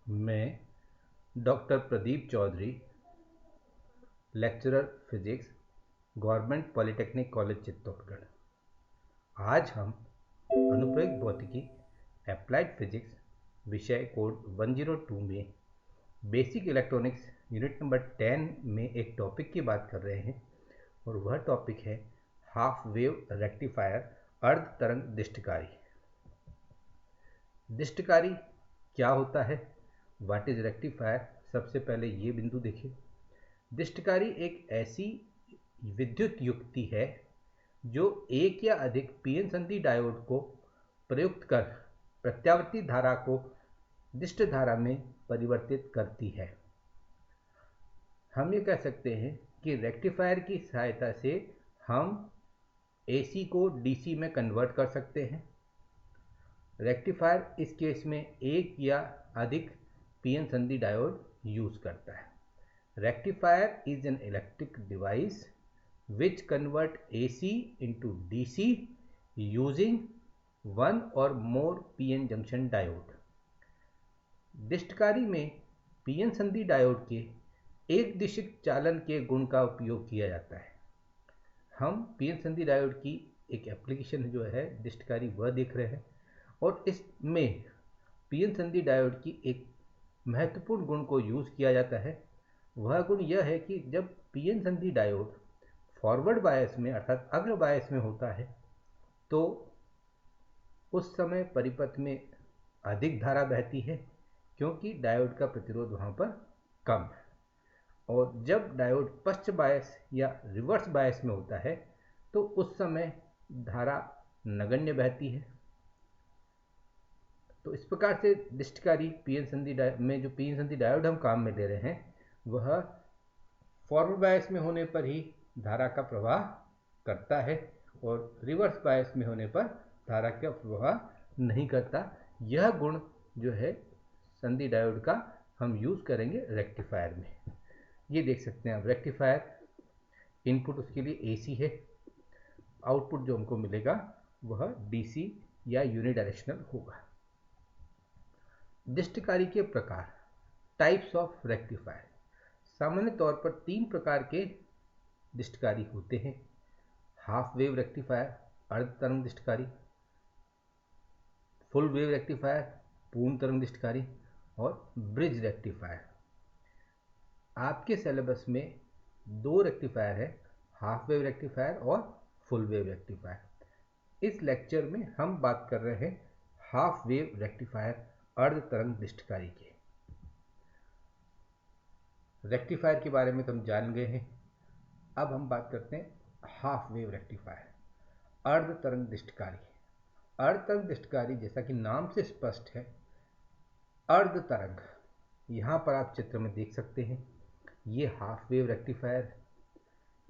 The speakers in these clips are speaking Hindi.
मैं doctor Pradeep Chaudhary, lecturer physics, government polytechnic college Chittorgarh. आज हम अनुप्रयुक्त भौतिकी अप्लाइड फिजिक्स विषय कोड 102 में बेसिक इलेक्ट्रॉनिक्स यूनिट नंबर 10 में एक टॉपिक की बात कर रहे हैं और वह टॉपिक है हाफ वेव रेक्टिफायर अर्ध तरंग दृष्टिकारी। दृष्टिकारी क्या होता है, व्हाट इज रेक्टिफायर, सबसे पहले ये बिंदु देखें। दृष्टिकारी एक ऐसी विद्युत युक्ति है जो एक या अधिक पीएन संधि डायोड को प्रयुक्त कर प्रत्यावर्ती धारा को दृष्ट धारा में परिवर्तित करती है। हम ये कह सकते हैं कि रेक्टिफायर की सहायता से हम एसी को डीसी में कन्वर्ट कर सकते हैं। रेक्टिफायर इस केस में एक या अधिक पीएन संधि डायोड यूज करता है। Rectifier is an electric device which convert AC into DC using one or more PN junction diode। दृष्टकारी में पीएन संधि डायोड के एक दिशिक चालन के गुण का उपयोग किया जाता है। हम पीएन संधि डायोड की एक एप्लीकेशन जो है दृष्टकारी वह देख रहे हैं और इसमें पीएन संधि डायोड की एक महत्वपूर्ण गुण को यूज किया जाता है। वह गुण यह है कि जब पीएन संधि डायोड फॉरवर्ड बायस में अर्थात अग्र बायस में होता है तो उस समय परिपथ में अधिक धारा बहती है क्योंकि डायोड का प्रतिरोध वहां पर कम है, और जब डायोड पश्च बायस या रिवर्स बायस में होता है तो उस समय धारा नगण्य बहती है। तो इस प्रकार से दृष्टिकारी पीएन संधि में जो पीएन संधि डायोड हम काम में ले रहे हैं वह फॉरवर्ड बायस में होने पर ही धारा का प्रवाह करता है और रिवर्स बायस में होने पर धारा का प्रवाह नहीं करता। यह गुण जो है संधि डायोड का हम यूज करेंगे रेक्टिफायर में। ये देख सकते हैं आप, रेक्टिफायर इनपुट उसके लिए एसी है, आउटपुट जो हमको मिलेगा वह डीसी या यूनिडायरेक्शनल होगा। दृष्टिकारी के प्रकार, टाइप्स ऑफ रेक्टिफायर। सामान्य तौर पर तीन प्रकार के दृष्टिकारी होते हैं: हाफ वेव रेक्टिफायर अर्ध तरंग दृष्टिकारी, फुल वेव रेक्टिफायर पूर्ण तरंग दृष्टिकारी और ब्रिज रेक्टिफायर। आपके सिलेबस में दो रेक्टिफायर है, हाफ वेव रेक्टिफायर और फुल वेव रेक्टिफायर। इस लेक्चर में हम बात कर रहे हैं हाफ वेव रेक्टिफायर अर्ध तरंग दृष्टिकारी के। रेक्टिफायर के बारे में तो हम जान गए हैं, अब हम बात करते हैं हाफ वेव रेक्टिफायर अर्ध तरंग दृष्टिकारी। अर्ध तरंग दृष्टिकारी जैसा कि नाम से स्पष्ट है, अर्ध तरंग यहाँ पर आप चित्र में देख सकते हैं। ये हाफ वेव रेक्टिफायर,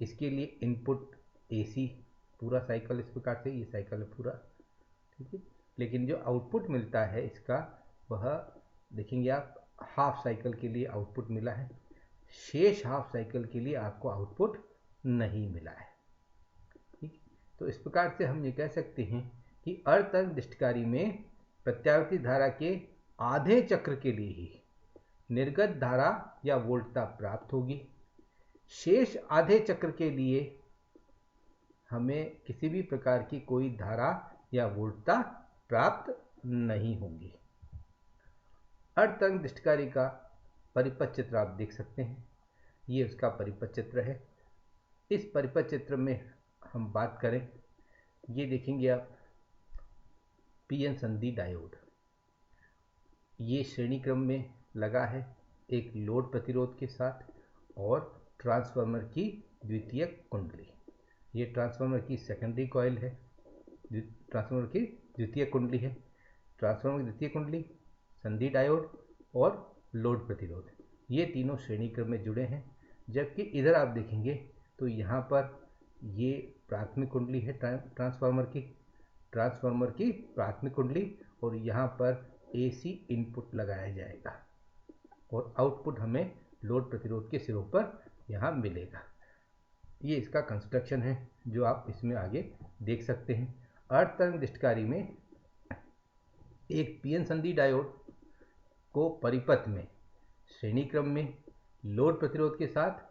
इसके लिए इनपुट एसी, पूरा साइकिल इस प्रकार से, ये साइकिल है पूरा, ठीक है। लेकिन जो आउटपुट मिलता है इसका वह देखेंगे आप, हाफ साइकिल के लिए आउटपुट मिला है, शेष हाफ साइकिल के लिए आपको आउटपुट नहीं मिला है, ठीक। तो इस प्रकार से हम ये कह सकते हैं कि अर्ध तरंग दृष्टिकारी में प्रत्यावर्ती धारा के आधे चक्र के लिए ही निर्गत धारा या वोल्टता प्राप्त होगी। शेष आधे चक्र के लिए हमें किसी भी प्रकार की कोई धारा या वोल्टता प्राप्त नहीं होगी। अर्ध तरंग दृष्टिकारी का परिपथ चित्र आप देख सकते हैं, ये उसका परिपथ चित्र है। इस परिपथ चित्र में हम बात करें, ये देखेंगे आप पीएन संधि डायोड, ये श्रेणी क्रम में लगा है एक लोड प्रतिरोध के साथ और ट्रांसफार्मर की द्वितीयक कुंडली। ये ट्रांसफार्मर की सेकेंडरी कॉइल है, ट्रांसफार्मर की द्वितीयक कुंडली है। ट्रांसफार्मर की द्वितीयक कुंडली, संधि डायोड और लोड प्रतिरोध, ये तीनों श्रेणी क्रम में जुड़े हैं। जबकि इधर आप देखेंगे तो यहाँ पर ये प्राथमिक कुंडली है ट्रांसफार्मर की प्राथमिक कुंडली, और यहाँ पर एसी इनपुट लगाया जाएगा और आउटपुट हमें लोड प्रतिरोध के सिरों पर यहाँ मिलेगा। ये इसका कंस्ट्रक्शन है जो आप इसमें आगे देख सकते हैं। अर्ध तरंग दृष्टिकारी में एक पीएन संधि डायोड को परिपथ में श्रेणी क्रम में लोड प्रतिरोध के साथ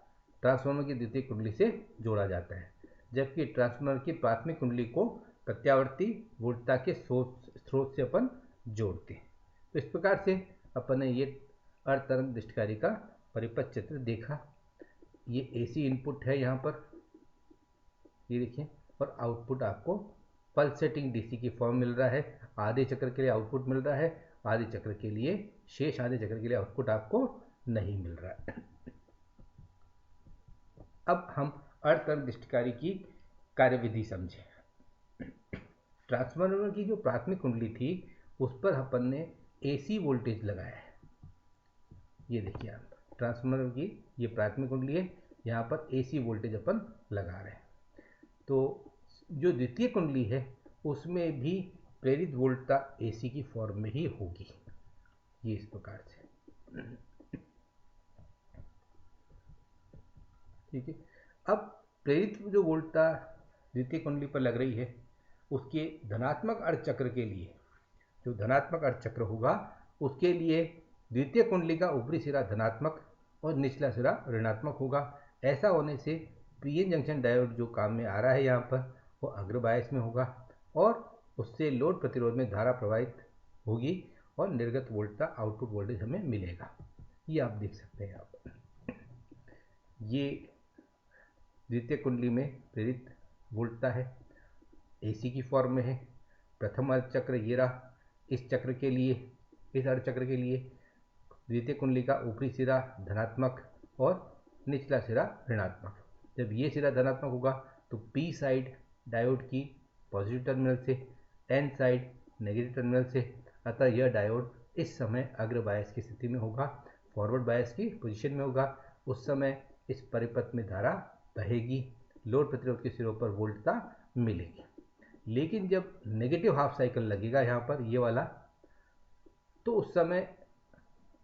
ट्रांसफार्मर की द्वितीय कुंडली से जोड़ा जाता है, जबकि ट्रांसफार्मर की प्राथमिक कुंडली को प्रत्यावर्ती वोल्टता के स्रोत से अपन जोड़ते हैं। तो इस प्रकार से अपन ने ये अर्ध तरंग दृष्टिकारी का परिपथ चित्र देखा। ये एसी इनपुट है यहाँ पर, ये देखिए, और आउटपुट आपको पल्सेटिंग डीसी की फॉर्म मिल रहा है। आधे चक्र के लिए आउटपुट मिल रहा है, आधे चक्र के लिए, शेष आधे चक्र के लिए आउटपुट आपको नहीं मिल रहा है। अब हम अर्ध तरंग दृष्टिकारी की कार्यविधि समझें। ट्रांसफार्मर की जो प्राथमिक कुंडली थी उस पर अपन ने एसी वोल्टेज लगाया है। ये देखिए आप, ट्रांसफार्मर की ये प्राथमिक कुंडली है, यहाँ पर एसी वोल्टेज अपन लगा रहे हैं। तो जो द्वितीय कुंडली है उसमें भी प्रेरित वोल्टता एसी की फॉर्म में ही होगी, ये इस प्रकार से, ठीक है। अब प्रेरित जो वोल्टता द्वितीय कुंडली पर लग रही है उसके धनात्मक अर्ध चक्र के लिए, जो धनात्मक अर्ध चक्र होगा उसके लिए द्वितीय कुंडली का ऊपरी सिरा धनात्मक और निचला सिरा ऋणात्मक होगा। ऐसा होने से पीएन जंक्शन डायोड जो काम में आ रहा है यहाँ पर वो अग्र बायस में होगा और उससे लोड प्रतिरोध में धारा प्रवाहित होगी और निर्गत वोल्टता आउटपुट वोल्टेज हमें मिलेगा। ये आप देख सकते हैं यहाँ पर, ये द्वितीय कुंडली में प्रेरित वोल्टता है, एसी की फॉर्म में है। प्रथम अर्ध चक्र ये रहा, इस चक्र के लिए, इस अर्ध चक्र के लिए द्वितीय कुंडली का ऊपरी सिरा धनात्मक और निचला सिरा ऋणात्मक। जब ये सिरा धनात्मक होगा तो पी साइड डायोड की पॉजिटिव टर्मिनल से, एन साइड नेगेटिव टर्मिनल से, अतः यह डायोड इस समय अग्र बायस की स्थिति में होगा, फॉरवर्ड बायस की पोजीशन में होगा। उस समय इस परिपथ में धारा बहेगी, लोड प्रतिरोध के सिरों पर वोल्टता मिलेगी। लेकिन जब नेगेटिव हाफ साइकिल लगेगा यहाँ पर ये वाला, तो उस समय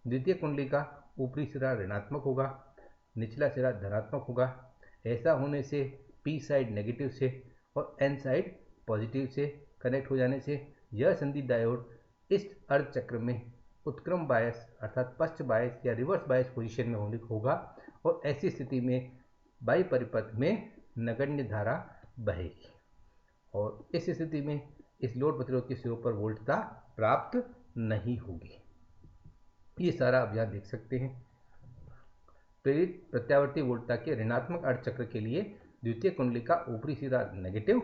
द्वितीय कुंडली का ऊपरी सिरा ऋणात्मक होगा, निचला सिरा धनात्मक होगा। ऐसा होने से पी साइड नेगेटिव से और एन साइड पॉजिटिव से कनेक्ट हो जाने से यह संदीप डायोड इस अर्ध चक्र में उत्क्रम बायस अर्थात पश्च बायस या रिवर्स बायस पोजीशन में होगा और ऐसी स्थिति में बाई परिपथ में नगण्य धारा बहेगी और इस स्थिति में इस लोड प्रतिरोध के सिरों पर वोल्टता प्राप्त नहीं होगी। ये सारा आप यहाँ देख सकते हैं। प्रेरित प्रत्यावर्ती वोल्टता के ऋणात्मक अर्ध चक्र के लिए द्वितीय कुंडली का ऊपरी सिरा नेगेटिव,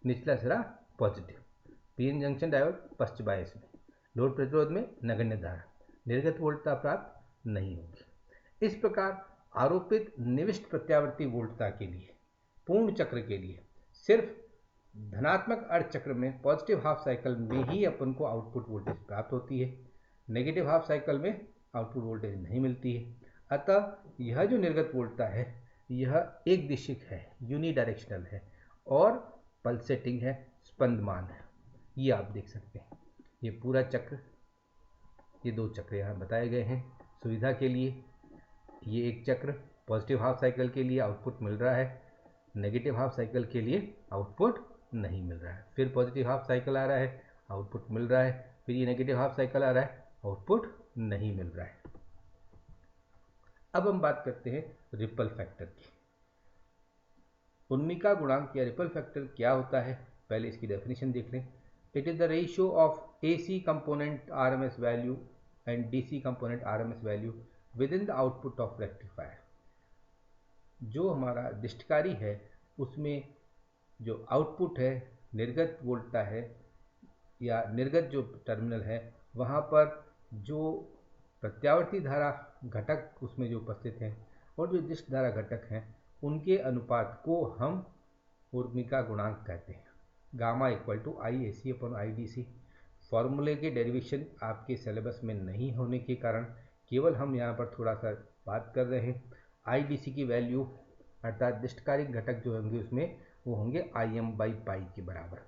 निचला सिरा पॉजिटिव, पीएन जंक्शन डायोड पश्च बायस में, लोड प्रतिरोध में नगण्य धारा, निर्गत वोल्टता प्राप्त नहीं होगी। इस प्रकार आरोपित निविष्ट प्रत्यावर्ती वोल्टता के लिए पूर्ण चक्र के लिए सिर्फ धनात्मक अर्ध चक्र में पॉजिटिव हाफ साइकिल में ही अपन को आउटपुट वोल्टेज प्राप्त होती है, नेगेटिव हाफ साइकिल में आउटपुट वोल्टेज नहीं मिलती है। अतः यह जो निर्गत वोल्टता है यह एक दिशिक है, यूनिडायरेक्शनल है और पल्सेटिंग है, स्पंदमान है। ये आप देख सकते हैं, ये पूरा चक्र, ये दो चक्र यहाँ बताए गए हैं सुविधा के लिए। ये एक चक्र पॉजिटिव हाफ साइकिल के लिए आउटपुट मिल रहा है, नेगेटिव हाफ साइकिल के लिए आउटपुट नहीं मिल रहा है, फिर पॉजिटिव हाफ साइकिल आ रहा है, आउटपुट मिल रहा है, फिर ये नेगेटिव हाफ साइकिल आ रहा है, आउटपुट नहीं मिल रहा है। अब हम बात करते हैं रिपल फैक्टर की। उन्मिका गुणांक या रिपल फैक्टर क्या होता है, पहले इसकी डेफिनेशन देख लें। It is the ratio of AC component RMS value and DC component RMS value with in the output of rectifier. जो हमारा दृष्टिकारी है उसमें जो आउटपुट है, निर्गत वोल्टता है या निर्गत जो टर्मिनल है वहाँ पर जो प्रत्यावर्ती धारा घटक उसमें जो उपस्थित हैं और जो दृष्ट धारा घटक हैं उनके अनुपात को हम उर्मिका गुणांक कहते हैं। Gamma equal to I A C upon I D C. फॉर्मूले के डेरिवेशन आपके सिलेबस में नहीं होने के कारण केवल हम यहाँ पर थोड़ा सा बात कर रहे हैं। आई डी सी की वैल्यू अर्थात दृष्टकारी घटक जो होंगे उसमें वो होंगे आई एम बाई पाई के बराबर,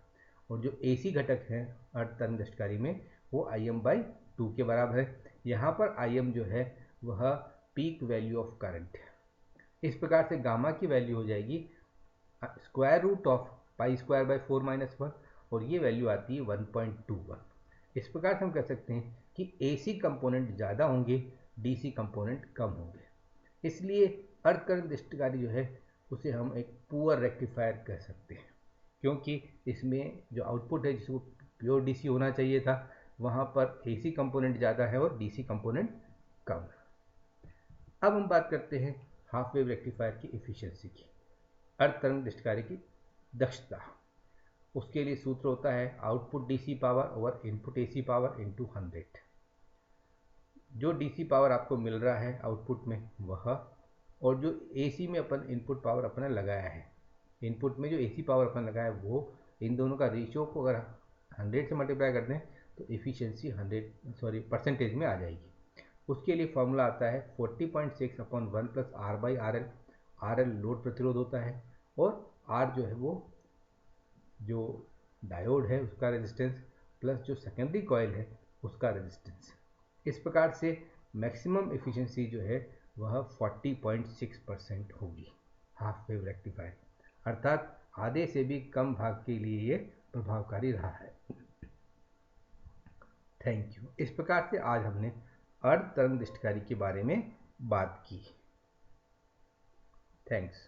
और जो ए सी घटक हैं अर्ध तरंग दृष्टकारी में वो आई एम बाई 2 के बराबर है। यहाँ पर आई एम जो है वह पीक वैल्यू ऑफ करंट है। इस प्रकार से गामा की वैल्यू हो जाएगी square root of pi square by 4 - 1 और ये वैल्यू आती है 1.21। इस प्रकार से हम कह सकते हैं कि AC कंपोनेंट ज़्यादा होंगे, DC कंपोनेंट कम होंगे। इसलिए अर्ध करंट दृष्टिकारी जो है उसे हम एक पुअर रेक्टिफायर कह सकते हैं, क्योंकि इसमें जो आउटपुट है जिसको प्योर DC होना चाहिए था, वहाँ पर AC कंपोनेंट ज़्यादा है और DC कंपोनेंट कम। अब हम बात करते हैं हाफ वेव रेक्टिफायर की एफिशिएंसी की, अर्ध तरंग दृष्टिकारी की दक्षता। उसके लिए सूत्र होता है output DC power over input AC power into 100। जो DC पावर आपको मिल रहा है आउटपुट में वह, और जो AC में अपन इनपुट पावर अपना लगाया है, इनपुट में जो AC पावर अपन लगाया है वो, इन दोनों का रेशियो को अगर 100 से मल्टीप्लाई कर दें तो एफिशिएंसी परसेंटेज में आ जाएगी। उसके लिए फॉर्मूला आता है 40.6/1 plus R by RL। RL load प्रतिरोध होता है और R जो है वो जो डायोड है उसका रेजिस्टेंस प्लस जो सेकेंडरी कॉइल है उसका रेजिस्टेंस। इस प्रकार से मैक्सिमम एफिशिएंसी जो है वह 40.6% होगी हाफ वेव रेक्टिफायर, अर्थात आधे से भी कम भाग के लिए ये प्रभावकारी रहा है। Thank you. इस प्रकार से आज हमने अर्ध तरंग दृष्टिकारी के बारे में बात की। थैंक्स।